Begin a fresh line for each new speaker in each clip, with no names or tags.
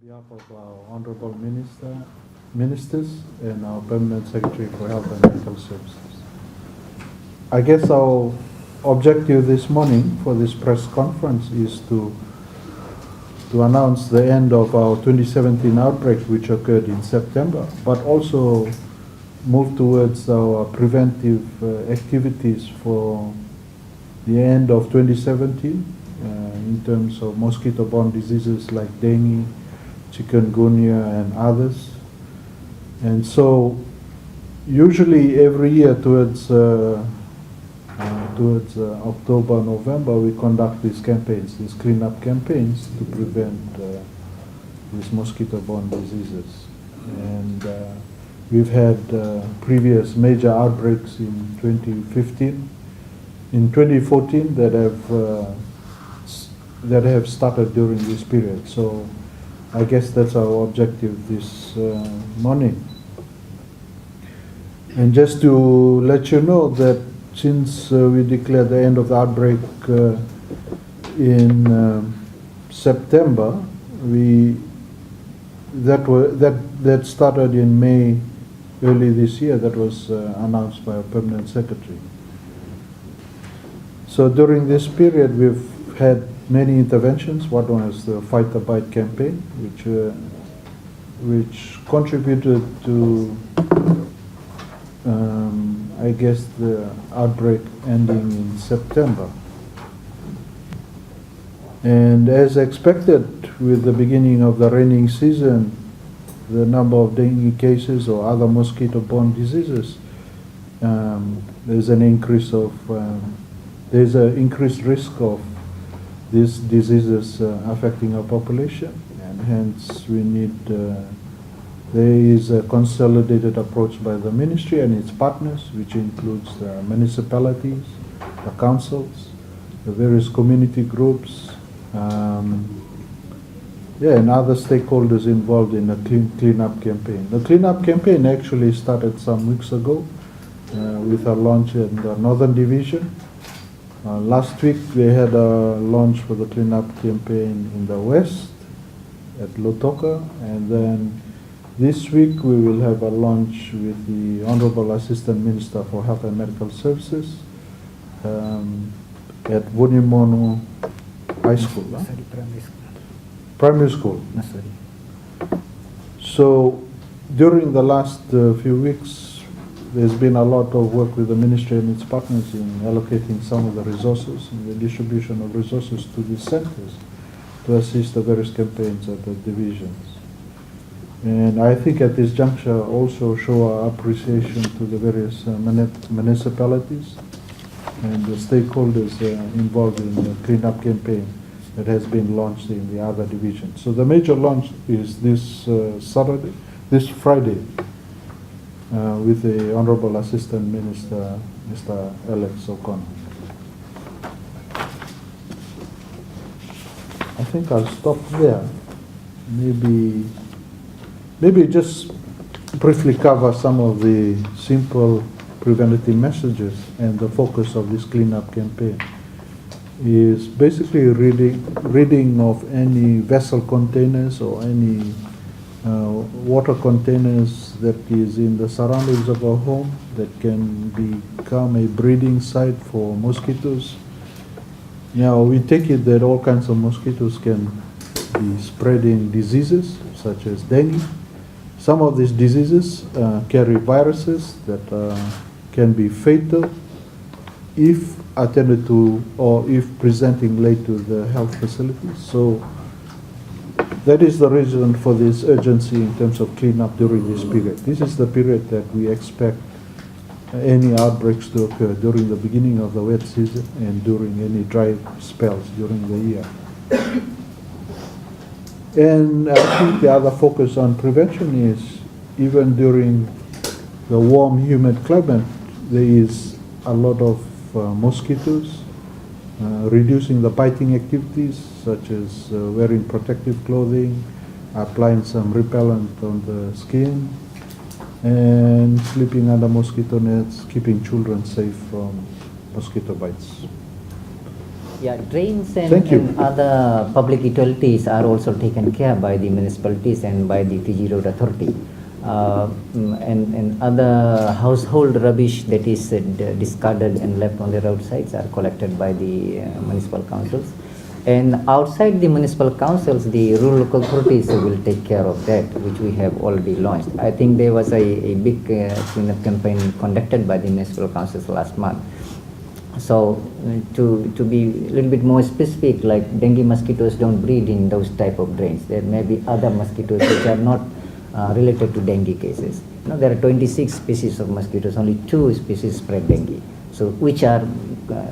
behalf of our Honorable Ministers and our Permanent Secretary for Health and Medical Services. I guess our objective this morning for this press conference is to announce the end of our 2017 outbreak, which occurred in September, but also move towards our preventive activities for the end of 2017 in terms of mosquito-borne diseases like dengue, chikungunya, and others. And so usually every year towards October, November, we conduct these campaigns, these cleanup campaigns to prevent these mosquito-borne diseases. And we've had previous major outbreaks in 2015, in 2014 that have started during this period. So I guess that's our objective this morning. And just to let you know that since we declared the end of the outbreak in September, that started in May early this year. That was announced by our Permanent Secretary. So during this period, we've had many interventions. One was the Fight the Bite campaign, which contributed to I guess the outbreak ending in September. And as expected, with the beginning of the raining season, the number of dengue cases or other mosquito-borne diseases, there's an increased risk of these diseases affecting our population, and hence we need there is a consolidated approach by the ministry and its partners, which includes the municipalities, the councils, the various community groups, and other stakeholders involved in the cleanup campaign. The cleanup campaign actually started some weeks ago with a launch in the Northern Division. Last week they had a launch for the cleanup campaign in the West at Lotoka, and then this week we will have a launch with the Honorable Assistant Minister for Health and Medical Services at Vunimono High School. Primary school. So during the last few weeks, there's been a lot of work with the ministry and its partners in allocating some of the resources and the distribution of resources to these centers to assist the various campaigns at the divisions. And I think at this juncture also show our appreciation to the various municipalities and the stakeholders involved in the cleanup campaign that has been launched in the other divisions. So the major launch is this Friday, with the Honorable Assistant Minister, Mr. Alex O'Connor. I think I'll stop there. Maybe just briefly cover some of the simple preventative messages. And the focus of this cleanup campaign is basically reading of any vessel containers or any water containers that is in the surroundings of our home that can become a breeding site for mosquitoes. We take it that all kinds of mosquitoes can be spreading diseases such as dengue. Some of these diseases carry viruses that can be fatal if attended to or if presenting late to the health facilities. So that is the reason for this urgency in terms of cleanup during this period. This is the period that we expect any outbreaks to occur during the beginning of the wet season and during any dry spells during the year. And I think the other focus on prevention is even during the warm, humid climate, there is a lot of mosquitoes, reducing the biting activities such as wearing protective clothing, applying some repellent on the skin, and sleeping under mosquito nets, keeping children safe from mosquito bites.
Yeah, drains and,
Thank you.
and other public utilities are also taken care by the municipalities and by the Fiji Road Authority. And other household rubbish that is discarded and left on the roadsides are collected by the municipal councils. And outside the municipal councils, the rural local authorities will take care of that, which we have already launched. I think there was a big cleanup campaign conducted by the municipal councils last month. So to be a little bit more specific, like dengue mosquitoes don't breed in those type of drains. There may be other mosquitoes which are not related to dengue cases. You know, there are 26 species of mosquitoes, only 2 species spread dengue. So which are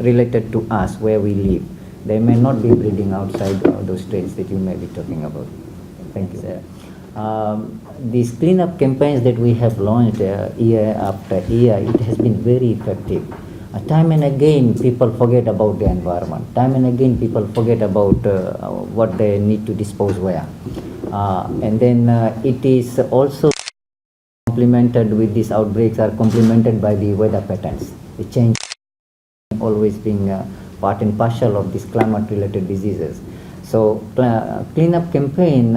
related to us where we live. They may not be breeding outside those drains that you may be talking about. Thank you, sir. These cleanup campaigns that we have launched year after year, it has been very effective. Time and again, people forget about the environment. Time and again, people forget about what they need to dispose where. And then it is also complemented with these outbreaks are complemented by the weather patterns. The change always being part and parcel of these climate-related diseases. So cleanup campaign,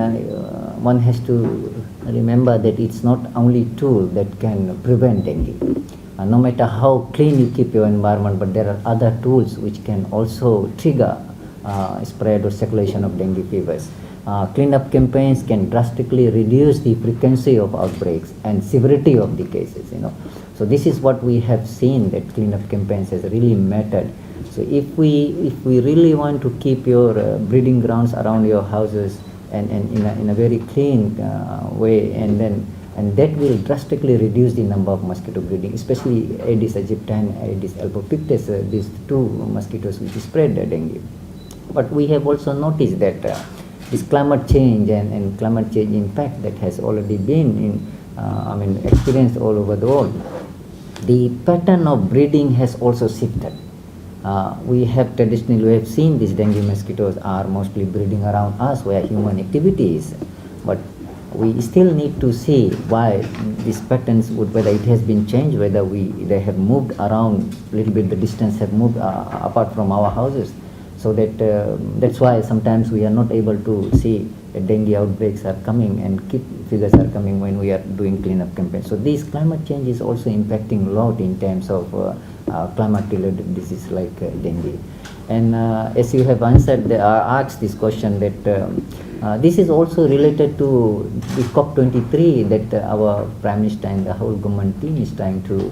one has to remember that it's not only tool that can prevent dengue. No matter how clean you keep your environment, but there are other tools which can also trigger spread or circulation of dengue fevers. Cleanup campaigns can drastically reduce the frequency of outbreaks and severity of the cases. So this is what we have seen, that cleanup campaigns has really mattered. So if we really want to keep your breeding grounds around your houses and in a very clean way, and that will drastically reduce the number of mosquito breeding, especially Aedes aegypti and Aedes albopictus, these 2 mosquitoes which spread dengue. But we have also noticed that this climate change and climate change impact that has already been experienced all over the world, the pattern of breeding has also shifted. We have seen these dengue mosquitoes are mostly breeding around us where human activity is, but we still need to see why these patterns whether it has been changed, whether they have moved around a little bit, the distance have moved apart from our houses. So that's why sometimes we are not able to see dengue outbreaks are coming and figures are coming when we are doing cleanup campaigns. So this climate change is also impacting a lot in terms of climate-related disease like dengue. And as you have asked this question, that this is also related to the COP23 that our Prime Minister and the whole government team is trying to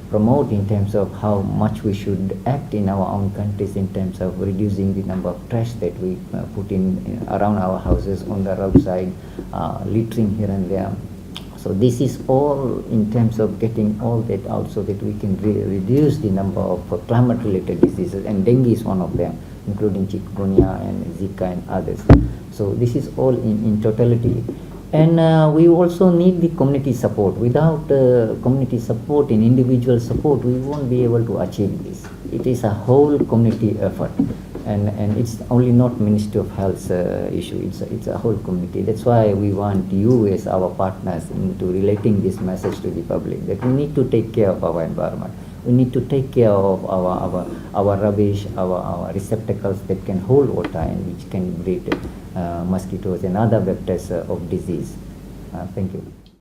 promote in terms of how much we should act in our own countries in terms of reducing the number of trash that we put in around our houses, on the roadside, littering here and there. So this is all in terms of getting all that out so that we can reduce the number of climate-related diseases, and dengue is one of them, including chikungunya and Zika and others. So this is all in totality. And we also need the community support. Without community support and individual support, we won't be able to achieve this. It is a whole community effort, and it's only not Ministry of Health issue. It's a whole community. That's why we want you as our partners into relating this message to the public, that we need to take care of our environment. We need to take care of our rubbish, our receptacles that can hold water and which can breed mosquitoes and other vectors of disease. Thank you.